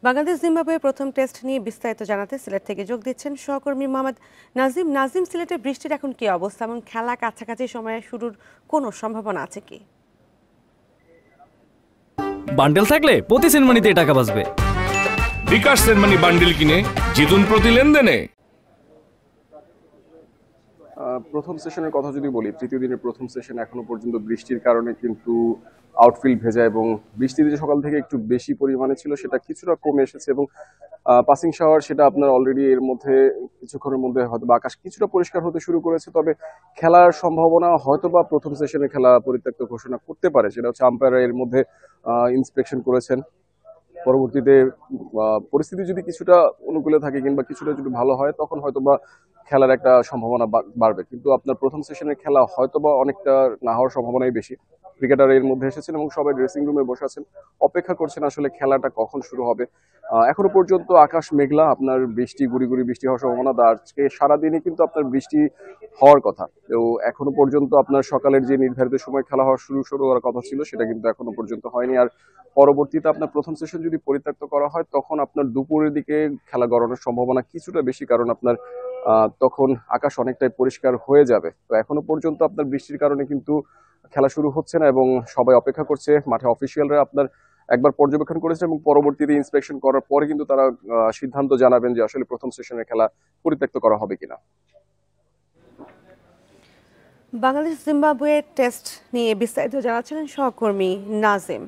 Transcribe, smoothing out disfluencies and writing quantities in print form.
Bangladesh Zimbabwe প্রথম test নিয়ে বিস্তারিত জানাতে সিলেট থেকে যোগ দিচ্ছেন সহকর্মী মোহাম্মদ নাজিম। সিলেটে বৃষ্টির এখন কি অবস্থা এবং খেলা কাছাকাছি সময়ে শুরুর কোনো সম্ভাবনা আছে কি? বান্ডেল থাকলে প্রতি সেনমানিতে টাকা বাঁচবে। বিকাশ সেনমানি বান্ডেল কিনে জিতুন প্রতি লেনদেনে। প্রথম সেশনের কথা যদি বলি, তৃতীয় দিনের প্রথম সেশন এখনো পর্যন্ত বৃষ্টির কারণে কিন্তু আউটফিল্ড ভেজা এবং বৃষ্টি যে সকাল থেকে একটু বেশি পরিমাণে ছিল সেটা কিছুটা কমে এসেছে এবং পাসিং শাওয়ার সেটা আপনার অলরেডি এর মধ্যে কিছুক্ষণের মধ্যে হয়তো আকাশ কিছুটা পরিষ্কার হতে শুরু করেছে। তবে খেলার সম্ভাবনা হয়তো বা প্রথম সেশনে খেলা পরিত্যক্ত ঘোষণা করতে পারে, সেটা হচ্ছে আম্পায়াররা এর মধ্যে ইন্সপেকশন করেছেন। পরবর্তীতে পরিস্থিতি যদি কিছুটা অনুকূলে থাকে কিংবা কিছুটা যদি ভালো হয় তখন হয়তোবা খেলার একটা সম্ভাবনা বাড়বে, কিন্তু আপনার প্রথম সেশনের খেলা হয়তোবা অনেকটা না হওয়ার সম্ভাবনাই বেশি। ক্রিকেটার এর মধ্যে এসেছেন এবং সবাই ড্রেসিং রুমে বসে আছেন, অপেক্ষা করছেন আসলে খেলাটা কখন শুরু হবে। এখনো পর্যন্ত আকাশ মেঘলা, আপনার বৃষ্টি গুড়ি গুড়ি বৃষ্টি হওয়ার সম্ভাবনা। আজকে সারাদিনই কিন্তু আপনার বৃষ্টি হওয়ার কথা, তো এখনো পর্যন্ত আপনার সকালের যে নির্ধারিত সময় খেলা হওয়ার শুরু হওয়ার কথা ছিল সেটা কিন্তু এখনো পর্যন্ত হয়নি। আর পরবর্তীতে আপনার প্রথম সেশন যদি পরিত্যক্ত করা হয় তখন আপনার দুপুরের দিকে খেলা গড়ানোর সম্ভাবনা কিছুটা বেশি, কারণ আপনার তখন আকাশ অনেকটাই পরিষ্কার হয়ে যাবে। তো এখনো পর্যন্ত আপনার বৃষ্টির কারণে কিন্তু খেলা শুরু হচ্ছে না এবং সবাই অপেক্ষা করছে। মাঠে অফিসিয়ালরা আপনার একবার পর্যবেক্ষণ করেছে এবং পরবর্তীতে ইন্সপেকশন করার পরে কিন্তু তারা সিদ্ধান্ত জানাবেন যে আসলে প্রথম সেশনের খেলা পরিত্যক্ত করা হবে কিনা। বাংলাদেশ জিম্বাবুয়ে টেস্ট নিয়ে বিস্তারিত জানাচ্ছিলেন সহকর্মী নাজিম।